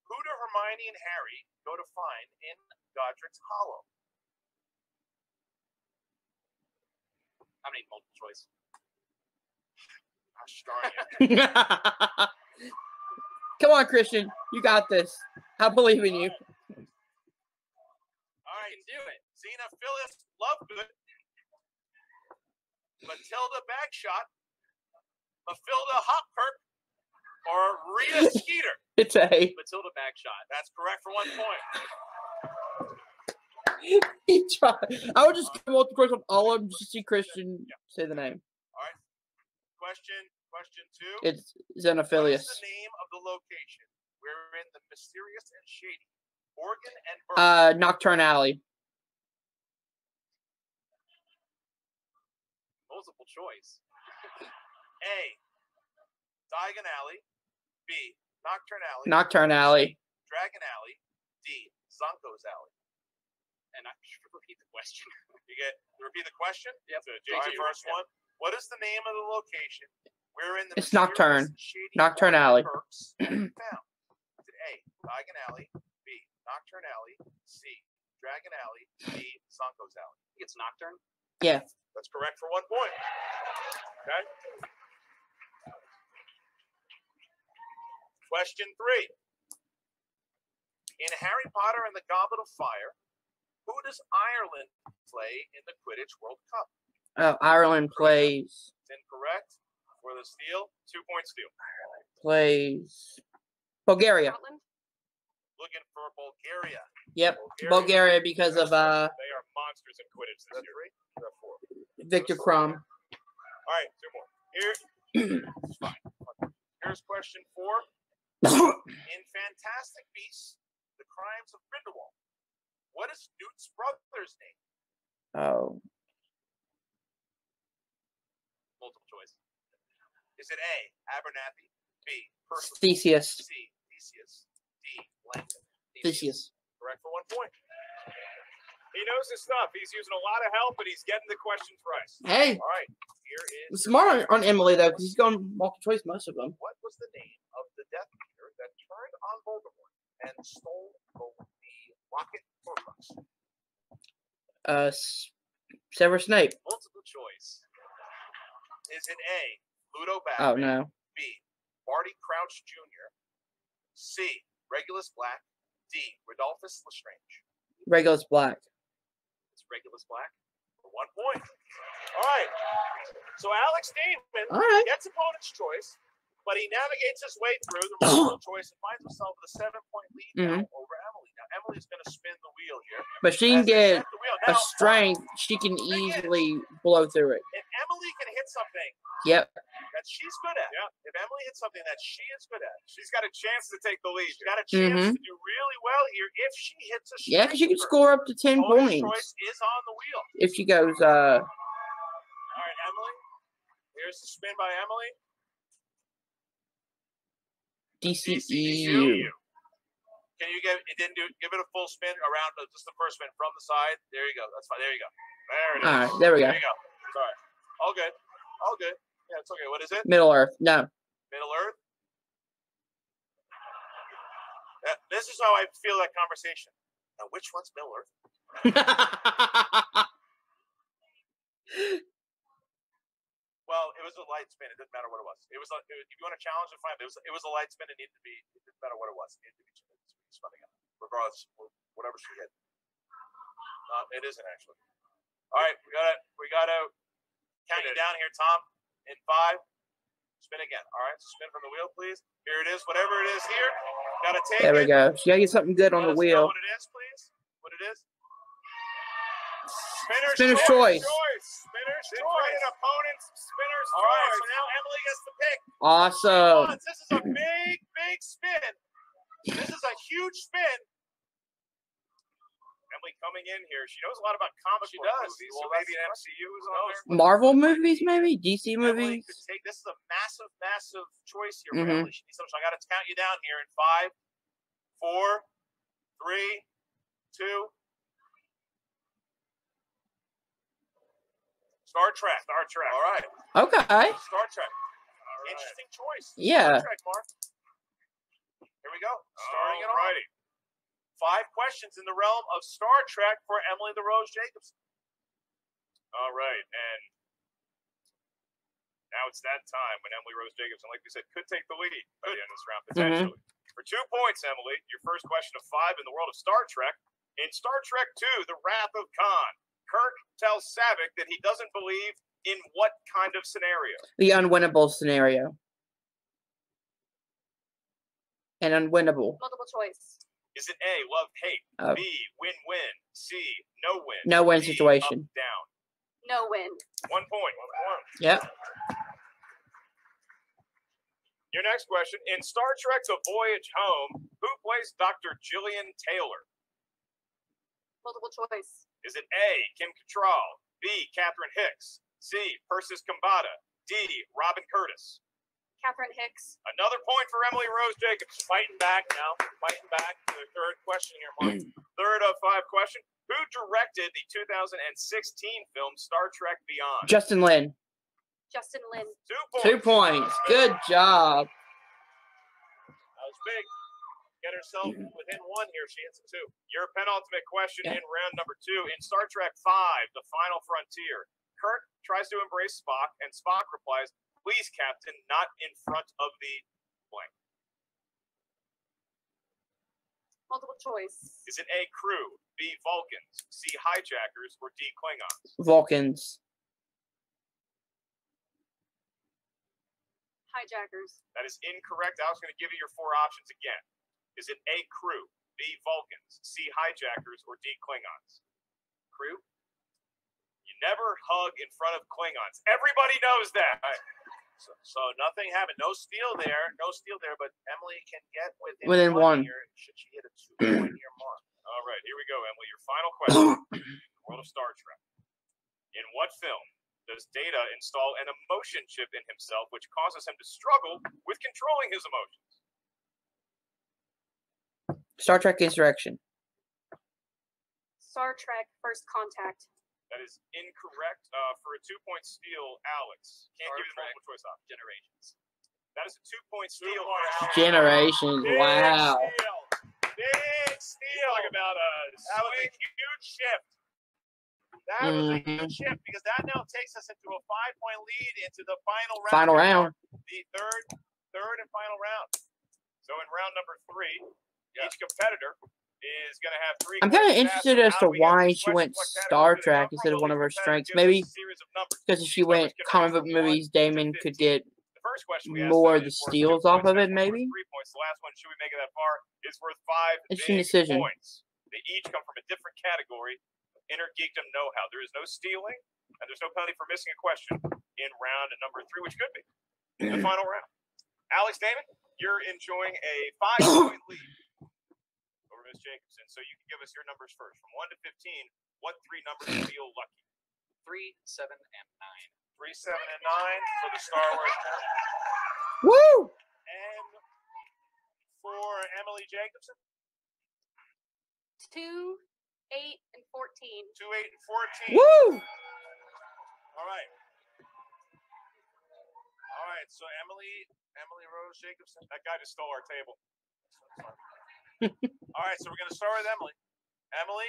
who do Hermione and Harry go to find in Godric's Hollow? How many multiple choice? Gosh darn you. Come on, Christian. You got this. I believe in you. All right, do it. Xena Phyllis Lovegood, Matilda Bagshot, Mathilda Hopkirk, or Rita Skeeter. It's a. Matilda Bagshot. That's correct for 1 point. He tried. I would just come multiple choice on all of them just to see Christian say the name. All right. Question 2. It's What Xenophilius. is the name of the location wherein the mysterious and shady Morgan and Burke Nocturne Alley. Multiple choice. A. Diagon Alley. B. Nocturne Alley. Nocturne Alley. Dragon Alley. D. Zonko's Alley. And I should repeat the question. Repeat the question? Yep. So, JJ, first one. What is the name of the location wherein the It's mysterious Nocturne. and shady Nocturne Morgan Alley. and Burks can be found? Is it A. Diagon Alley. B. Nocturne Alley. C. Dragon Alley. D. Zonko's Alley. I think it's Nocturne. Yeah. That's correct for 1 point. Okay. Question 3. In Harry Potter and the Goblet of Fire, who does Ireland play in the Quidditch World Cup? Ireland plays. It's incorrect. For the steal, 2 point steal. Plays. Bulgaria. Scotland? Looking for Bulgaria. Yep. Bulgaria because of They are monsters in Quidditch Is this that year. 3? Is that 4? Victor Crumb. All right, 2 more. Here, it's fine. Here's question 4. In Fantastic Beasts, The Crimes of Grindelwald, what is Newt's brother's name? Oh. Multiple choice. Is it A. Abernathy, B. Percival, Theseus. C. Theseus, D. Langdon? Theseus. Correct for 1 point. He knows his stuff. He's using a lot of help, but he's getting the questions right. Hey. All right, here is. Smart on Emily, though, because he's going multiple choice most of them. What was the name of the Death Eater that turned on Voldemort and stole the locket Horcrux? Severus Snape. Multiple choice. Is it A. Ludo Oh, Bagman? no. B. Barty Crouch Jr. C. Regulus Black. D. Rodolphus Lestrange. Regulus Black. It's Regulus Black. For 1 point. All right. So Alex Damon All right. gets opponent's choice. But he navigates his way through the multiple choice and finds himself with a 7-point lead now over Emily. Now, Emily's going to spin the wheel here. But she can As they get spin the wheel. a Now, strength. She can easily blow through it. if Emily can hit something Yep. that she's good at, if Emily hits something that she is good at, She's got a chance to take the lead. she's got a chance to do really well here if she hits a straight. Yeah, because she can score up to 10 Bonus points choice is on the wheel. if she goes. All right, Emily. Here's the spin by Emily. DCEU. Can you give it a full spin around just the first spin from the side? There you go. That's fine. There you go. There it is. All right, there we go. There you go. Sorry. All good. All good. Yeah, it's okay. What is it? Middle Earth. No. Middle Earth. This is how I feel that conversation. Now, which one's Middle Earth? Well, it was a light spin. It didn't matter what it was. If you want to challenge it, fine. It was a light spin. It needed to be. It didn't matter what it was. It needed to be spun again, regardless of whatever she hit. It isn't actually. All right, we gotta count you down here, Tom. In 5, spin again. All right, so spin from the wheel, please. Here it is. Whatever it is here, gotta take There we it. go. She gotta get something good on the Let us know wheel. what it is, please. What it is? Spinner's choice. Spinner's choice. An opponent's spinner's All choice. right. So now Emily gets to pick. Awesome. This is a big, big spin. This is a huge spin. Emily coming in here. She knows a lot about comic book movies. Well, So maybe an MCU is on there. Marvel movies, maybe? DC Emily movies? could take, this is a massive, massive choice here for Mhm. Emily. She needs something. So I got to count you down here in 5, 4, 3, 2. Star Trek. Star Trek. All right. Okay. Star Trek. All right. Interesting choice. Yeah. Star Trek, Mark. Here we go. Starting it off. Alrighty. 5 questions in the realm of Star Trek for Emily Rose Jacobson. All right, and now it's that time when Emily Rose Jacobson, like we said, could take the lead by the end of this round, potentially. For 2 points, Emily, your first question of 5 in the world of Star Trek. In Star Trek II, The Wrath of Khan, Kirk tells Saavik that he doesn't believe in what kind of scenario? The unwinnable scenario. And unwinnable. Multiple choice. Is it A, love-hate, Oh. B, win-win, C, no-win, No-win D, situation. up-down? No win. 1 point. Yep. Your next question. In Star Trek The Voyage Home, who plays Dr. Gillian Taylor? Multiple choice. Is it A, Kim Cattrall, B, Catherine Hicks, C, Persis Kambata, D, Robin Curtis? Catherine Hicks. Another point for Emily Rose Jacobson. Fighting back now. Fighting back to the third question here, Mark. Third of 5 question. Who directed the 2016 film Star Trek Beyond? Justin Lin. Justin Lin. 2 points. 2 points. Good job. That was big. Get herself within 1 here. She hits a 2. Your penultimate question in round number 2. In Star Trek V, The Final Frontier, Kirk tries to embrace Spock, and Spock replies, "Please, Captain, not in front of the blank." Multiple choice. Is it A, crew, B, Vulcans, C, hijackers, or D, Klingons? Vulcans. Hijackers. That is incorrect. I was going to give you your 4 options again. Is it A, crew, B, Vulcans, C, hijackers, or D, Klingons? Crew? You never hug in front of Klingons. Everybody knows that. So nothing happened. No steal there. But Emily can get within 1. here. Should she hit a 2-point here mark? All right, here we go, Emily. Your final question. World of Star Trek. In what film does Data install an emotion chip in himself which causes him to struggle with controlling his emotions? Star Trek Insurrection. Star Trek First Contact. That is incorrect. For a 2-point steal, Alex. Can't give you the multiple choice option. Generations. That is a 2-point steal. For Alex. Generations. Big Wow. steal. Big steal. Talk about That was a huge shift. That was a huge shift because that now takes us into a 5-point lead into the final round. Final round. The third and final round. So in round number 3, each competitor is going to have 3. I'm kind of interested as to why she went Star Trek instead of one of her strengths. Maybe because if she went comic book movies, Damon could get The first question we asked more them the is worth 2 steals off points, of it, next one worth maybe. 3 points. The last one, should we make it that far, is worth 5 Interesting big decision. points. They each come from a different category of Innergeekdom know-how. There is no stealing, and there's no penalty for missing a question in round number 3, which could be the final round. Alex Damon, you're enjoying a 5-point lead over Ms. Jacobson, so you can give us your numbers first. From 1 to 15, what 3 numbers feel lucky? 3, 7, and 9. 3, 7, and 9 for the Star Wars. Woo! And for Emily Jacobson? 2, 8, and 14. 2, 8, and 14. Woo! All right. All right, so Emily Rose Jacobson. That guy just stole our table. All right, so we're going to start with Emily. Emily,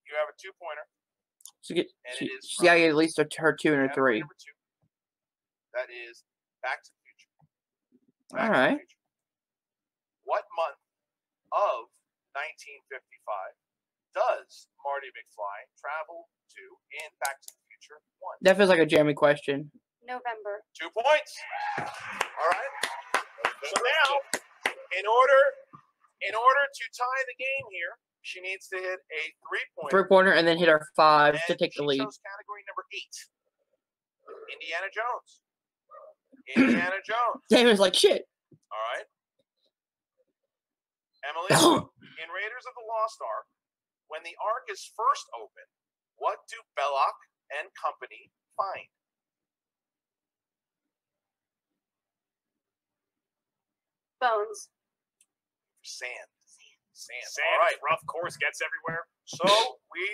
you have a 2-pointer. She's got to get at least her 2 and her 3. Number 2. That is Back to the Future. All right. What month of 1955 does Marty McFly travel to in Back to the Future 1? That feels like a Jeremy question. November. 2 points. All right. So now, in order to tie the game here, she needs to hit a 3-pointer. 3-pointer and then hit her 5 to take the She lead. chose category number 8. Indiana Jones. Indiana Jones. Damon's like, shit. All right. Emily, in Raiders of the Lost Ark, when the Ark is first opened, what do Belloc and company find? Bones. Sand. Sand. Sand, All right. rough course, gets everywhere. So we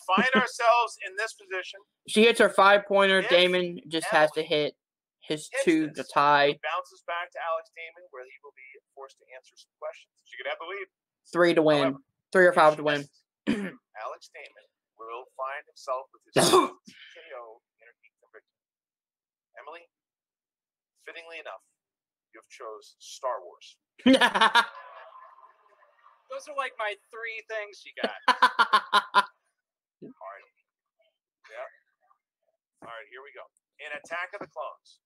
find ourselves in this position. She hits her 5-pointer. If Damon just has to hit his 2 to tie. Bounces back to Alex Damon, where he will be forced to answer some questions. She could have the lead. 3 to win. 3 or 5 to win. Alex Damon will find himself with his TKO Innergeekdom victory. Emily, fittingly enough, you have chose Star Wars. Those are like my 3 things you got. All right. Yeah. All right, here we go. In Attack of the Clones,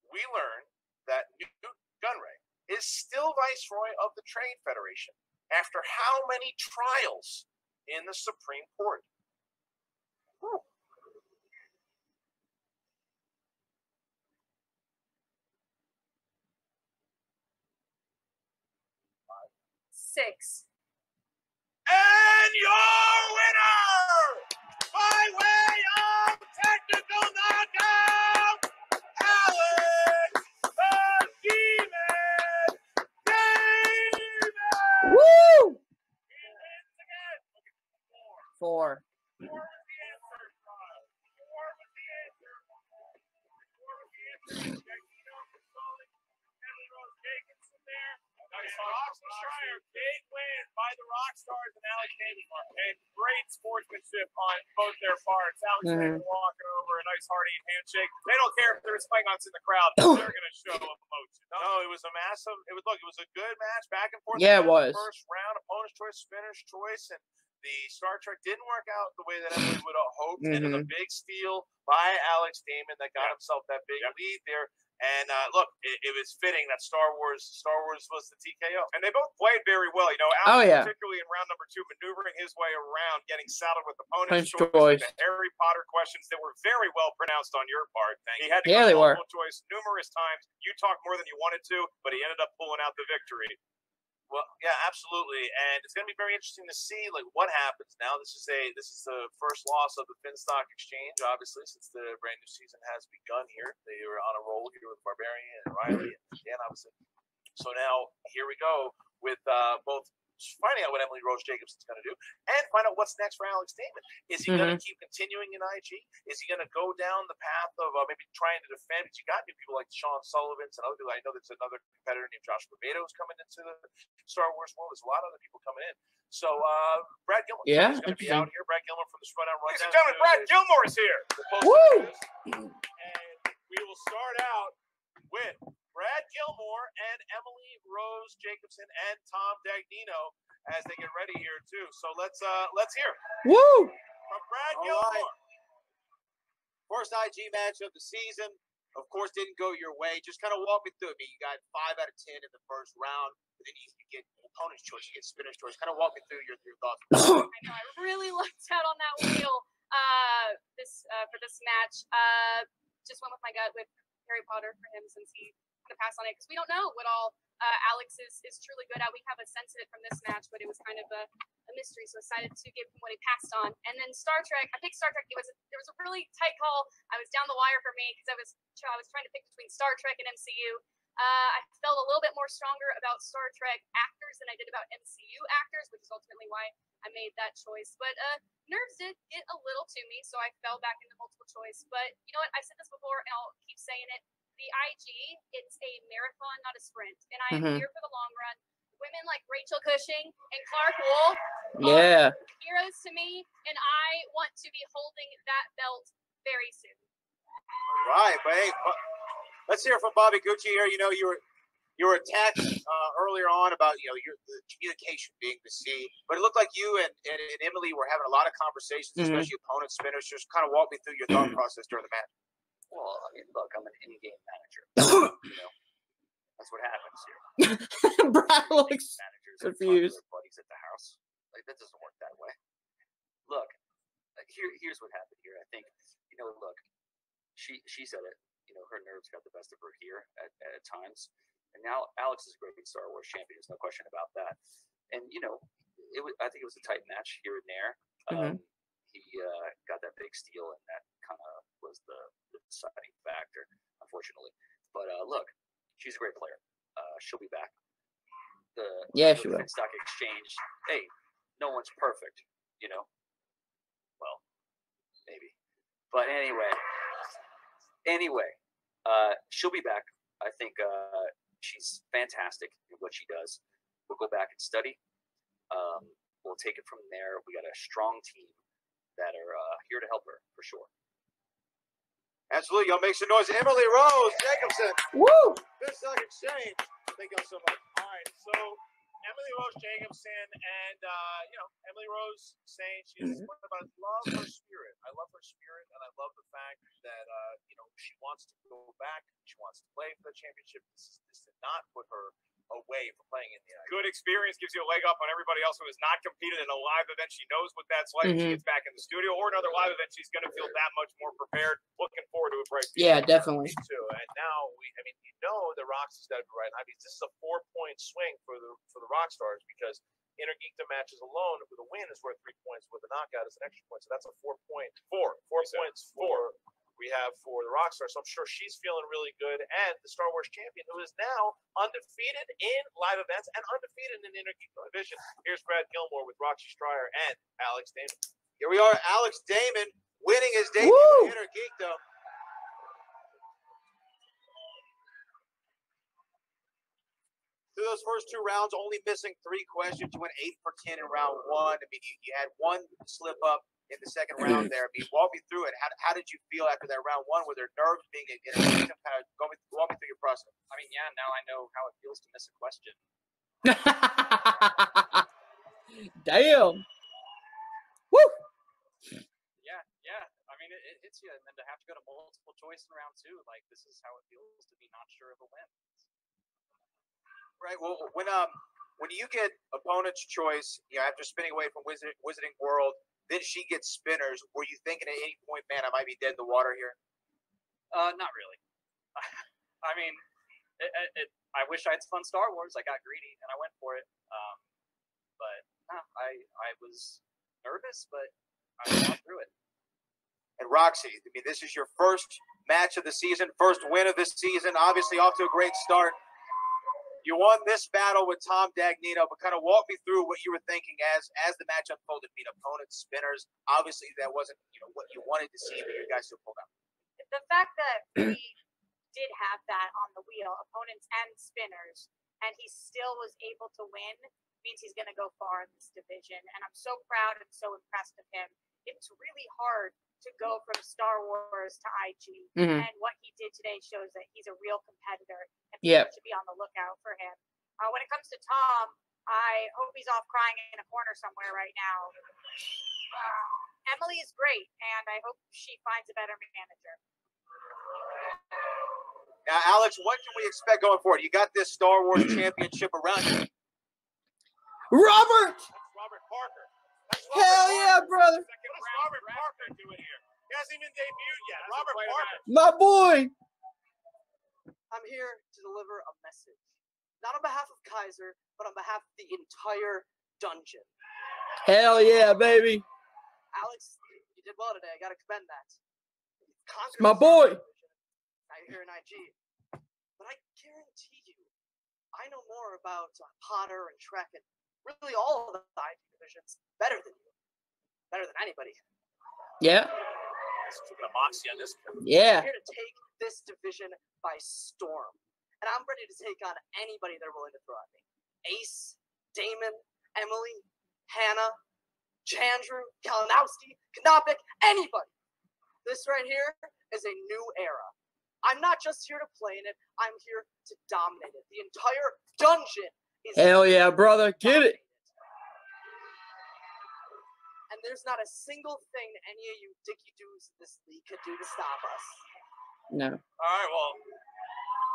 we learn that Newt Gunray is still Viceroy of the Trade Federation after how many trials in the Supreme Court? Whew. 6. And your winner, by way of technical knockout, Alex the Demon Damon! Woo! He wins again. 4. 4 was the answer, Kyle. 4 was the answer. 4 was the answer. Jackino controlling Emily Rose Jacobson there. Nice Rockstar Schreier, big win by the Rockstars and Alex Damon. And great sportsmanship on both their parts. Alex Damon walking over, a nice hearty handshake. They don't care if there's Klingons in the crowd. They're going to show emotion. No, it was a massive. It was a good match, back and forth. Yeah, it was. First round, opponent's choice, spinner's choice, and the Star Trek didn't work out the way that Emily would have hoped. And it was a big steal by Alex Damon that got himself that big lead there. And look, it was fitting that Star Wars was the TKO. And they both played very well. You know, Alex, Oh, yeah. particularly in round number 2, maneuvering his way around, getting saddled with Opponent's opponent's choice. the Harry Potter questions that were very well pronounced on your part. He had to Yeah, go they were. multiple choice numerous times. You talked more than you wanted to, but he ended up pulling out the victory. Well, yeah, absolutely, and it's going to be very interesting to see like what happens now. This is the first loss of the Finstock Exchange, obviously, since the brand new season has begun here. They were on a roll here with Barbarian and Riley and Dan, obviously. So now here we go with both finding out what Emily Rose Jacobson's going to do and find out what's next for Alex Damon. Is he going to keep continuing in IG? Is he going to go down the path of maybe trying to defend? Because you got new people like Sean Sullivan's and other people. I know there's another competitor named Joshua Betos coming into the Star Wars world. There's a lot of other people coming in. So Brad Gilmore is going to be out here. Brad Gilmore from the Schmoedown. Ladies and gentlemen, Brad Gilmore is here. Woo! And we will start out with Brad Gilmore and Emily Rose Jacobson and Tom Dagnino as they get ready here too. So let's hear Woo! from Brad Gilmore. First IG match of the season. Of course, didn't go your way. Just kind of walk me through it. I mean, you got 5 out of 10 in the first round, but then you get opponent's choice, you get spinner's choice. Kind of walk me through your thoughts. I know I really lucked out on that wheel for this match. Just went with my gut with Harry Potter for him since he kind of passed on it because we don't know what all Alex is truly good at. We have a sense of it from this match, but it was kind of a mystery, so I decided to give him what he passed on. And then Star Trek, I picked Star Trek. There was a really tight call. I was down the wire for me because I was trying to pick between Star Trek and MCU. I felt a little bit more stronger about Star Trek actors than I did about MCU actors, which is ultimately why I made that choice. But nerves did get a little to me, so I fell back into multiple choice. But you know what? I've said this before, and I'll keep saying it. The IG, it's a marathon, not a sprint. And I am here for the long run. Women like Rachel Cushing and Clark Wolf are heroes to me, and I want to be holding that belt very soon. All right, but hey, let's hear from Bobby Gucci here. You know, you were attacked earlier on about the communication being the key, but it looked like you and Emily were having a lot of conversations, especially opponent spinners. Just kind of walk me through your thought process during the match. Well, I mean, look, I'm an in-game manager. You know, that's what happens here. Brad looks confused. Buddies at the house, like that doesn't work that way. Look, here's what happened here. I think, look, she said it. Her nerves got the best of her here at times, and now Alex is a great Star Wars champion. There's no question about that. And I think it was a tight match here and there. He got that big steal, and that kind of was the deciding factor, unfortunately. But look, she's a great player. She'll be back. She will. Stock exchange. Hey, no one's perfect, Well, maybe. But anyway, she'll be back. I think she's fantastic in what she does. We'll go back and study. We'll take it from there. We got a strong team that are here to help her for sure. Absolutely. Y'all make some noise. Emily Rose Jacobson. Woo! Good stock exchange. Thank y'all so much. All right, so Emily Rose Jacobson, and Emily Rose saying I love her spirit. I love her spirit, and I love the fact that she wants to go back. She wants to play for the championship. This did not put her away from playing in the IC. Good experience gives you a leg up on everybody else who has not competed in a live event. She knows what that's like. She gets back in the studio or another live event. She's going to feel that much more prepared. Looking forward to a bright future. Yeah, definitely. Too. And now the Roxy's got to be right. This is a 4-point swing for the Rockstars because Innergeekdom matches alone with a win is worth 3 points. With a knockout is an extra point. So that's a 4 points we have for the Rockstar. So I'm sure she's feeling really good. And the Star Wars champion, who is now undefeated in live events and undefeated in the Innergeekdom Division. Here's Brad Gilmore with Roxy Stryer and Alex Damon. Here we are, Alex Damon winning his debut in Innergeekdom. Through those first 2 rounds, only missing 3 questions. You went 8 for 10 in round 1. you had one slip up in the second round there. Walk me through it. How did you feel after that round 1? Were there nerves being in Innergeekdom? Walk me through your process. Now I know how it feels to miss a question. Damn. Woo! Yeah. It hits you, and then to have to go to multiple choice in round 2, this is how it feels to be not sure of a win. Right. Well, when you get opponent's choice, after spinning away from Wizarding World, then she gets spinners. Were you thinking at any point, man, I might be dead in the water here? Not really. I wish I had spun Star Wars. I got greedy and I went for it. But no, I was nervous, but I got through it. And Roxy, this is your first match of the season, first win of the season. Obviously, off to a great start. You won this battle with Tom Dagnino, but kind of walk me through what you were thinking as the match unfolded. Opponents, spinners. Obviously, that wasn't what you wanted to see, but you guys still pulled out. The fact that we did have that on the wheel, opponents and spinners, and he still was able to win means he's going to go far in this division. And I'm so proud and so impressed of him. It's really hard to go from Star Wars to IG. And what he did today shows that he's a real competitor, and people should be on the lookout for him. When it comes to Tom, I hope he's off crying in a corner somewhere right now. Emily is great, and I hope she finds a better manager. Now, Alex, what can we expect going forward? You got this Star Wars championship around you. Robert! That's Robert Parker. That's Hell yeah, Parker. brother! Second round Robert Parker doing here. He hasn't even debuted yet. Robert Parker. My boy! I'm here to deliver a message. Not on behalf of Kaiser, but on behalf of the entire dungeon. Hell yeah, baby! Alex, you did well today. I gotta commend that. My boy! Out here in IG. But I guarantee you, I know more about Potter and Trek and really all of the IG divisions better than you. Better than anybody. Yeah. Keeping a moxie on this. Yeah. I'm here to take this division by storm. And I'm ready to take on anybody they're willing to throw at me. Ace, Damon, Emily, Hannah, Chandru, Kalinowski, Kanopik, anybody. This right here is a new era. I'm not just here to play in it, I'm here to dominate it. The entire dungeon is Hell yeah, brother. Get it. And there's not a single thing any of you dicky-doos in this league could do to stop us. No. All right, well,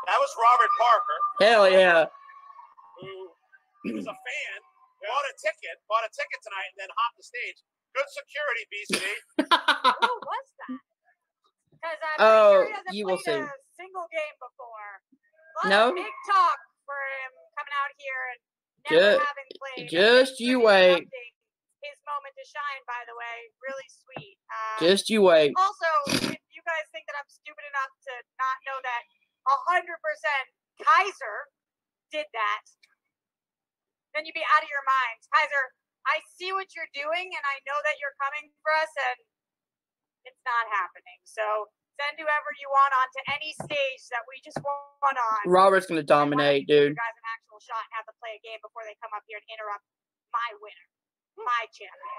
that was Robert Parker, Hell yeah. who was a fan, bought a ticket tonight, and then hopped the stage. Good security, BC. Who was that? Because I'm Oh, pretty sure he you hasn't will played see. a single game before. A lot No? of big talk for him coming out here and never Ju- having played. just you wait. His moment to shine, by the way, really sweet. Just you wait. Also, if you guys think that I'm stupid enough to not know that 100% Kaiser did that, then you'd be out of your minds. Kaiser, I see what you're doing, and I know that you're coming for us, and it's not happening. So send whoever you want onto any stage that we just want on. Robert's gonna dominate, Give dude. you guys an actual shot and have to play a game before they come up here and interrupt my winner, my champion.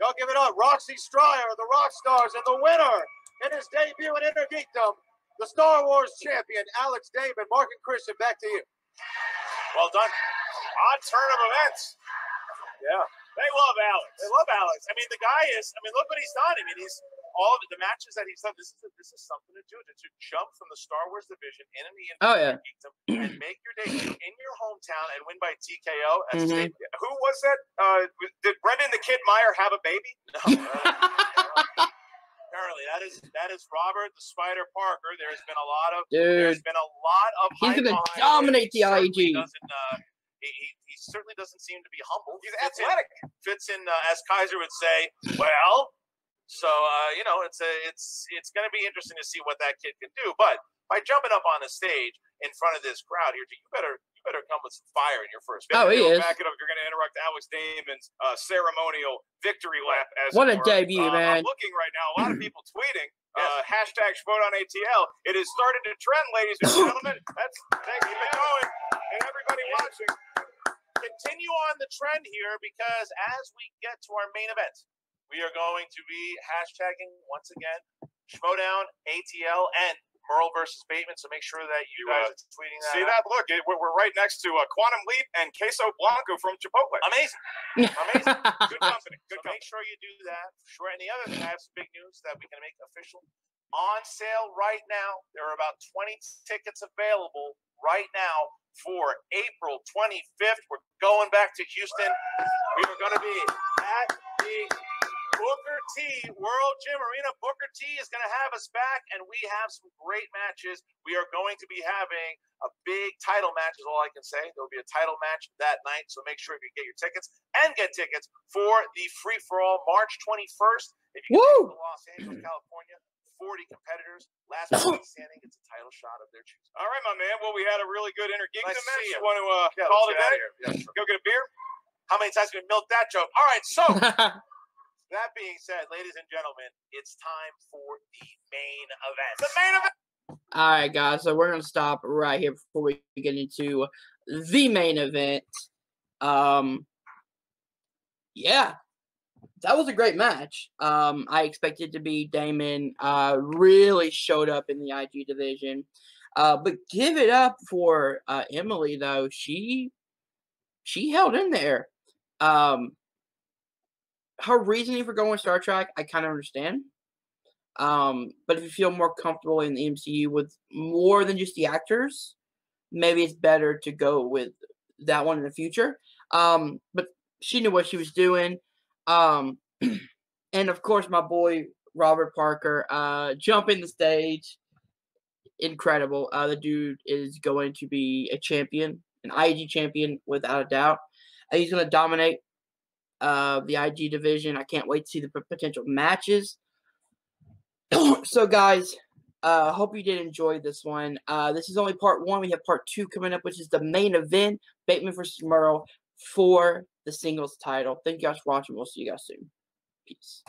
Go give it up. Roxy Stryer, the Rockstars, and the winner in his debut in Innergeekdom, the Star Wars champion, Alex Damon. Mark and Christian, back to you. Well done. Odd turn of events. Yeah. They love Alex. They love Alex. I mean, the guy is. I mean, look what he's done. I mean, he's all of the matches that he's done. This is something to do. To jump from the Star Wars division in the Oh, yeah. Geekdom and make your debut in your hometown and win by TKO. As Mhm. Who was that? Did Brendan the Kid Meyer have a baby? No. Apparently, that is Robert the Spider Parker. There's been a lot of Dude. There's been a lot of He's hype gonna behind dominate him. He the certainly IG. doesn't, He certainly doesn't seem to be humble. He's athletic. Fits in, as Kaiser would say. Well, so you know, it's going to be interesting to see what that kid can do. But by jumping up on the stage in front of this crowd here, you better come with some fire in your first. Oh, he is. Back it up. You're going to interrupt Alex Damon's ceremonial victory lap. As What it a were. debut, man. I'm looking right now. A lot of people tweeting. Hashtag Schmoedown ATL. It has started to trend, ladies and gentlemen. Thanks for going, and everybody watching. Continue on the trend here, because as we get to our main event, we are going to be hashtagging once again Schmoedown ATL and Merle versus Bateman. So make sure that you guys are tweeting that. See that? Look, we're right next to Quantum Leap and Queso Blanco from Chipotle. Amazing. Amazing. Good company. Good company. Make sure you do that. Sure. And the other thing, I have some big news that we can make official. On sale right now. There are about 20 tickets available right now for April 25th. We're going back to Houston. We are going to be at the Booker T World Gym Arena. Booker T is going to have us back, and we have some great matches. We are going to be having a big title match is all I can say. There will be a title match that night, so make sure you get your tickets and get tickets for the free-for-all March 21st. If you get to Los Angeles, California, 40 competitors. Last person standing gets a title shot of their choosing. All right, my man. Well, we had a really good Innergeekdom Nice to match. see you. You want to Yeah, call let's it get a out day? of here. Yeah, sure. Go get a beer? How many times can we milk that joke? All right, so that being said, ladies and gentlemen, it's time for the main event. The main event. All right, guys. So we're gonna stop right here before we get into the main event. Yeah, that was a great match. I expected to be Damon. Really showed up in the IG division. But give it up for Emily though. She held in there. her reasoning for going with Star Trek, I kind of understand. But if you feel more comfortable in the MCU with more than just the actors, maybe it's better to go with that one in the future. But she knew what she was doing. And of course, my boy Robert Parker, jumping the stage, incredible. The dude is going to be a champion, an IG champion without a doubt. He's going to dominate the IG division. I can't wait to see the potential matches. So, guys, hope you did enjoy this one. This is only part 1. We have part 2 coming up, which is the main event, Bateman versus Merle for the singles title. Thank you guys for watching. We'll see you guys soon. Peace.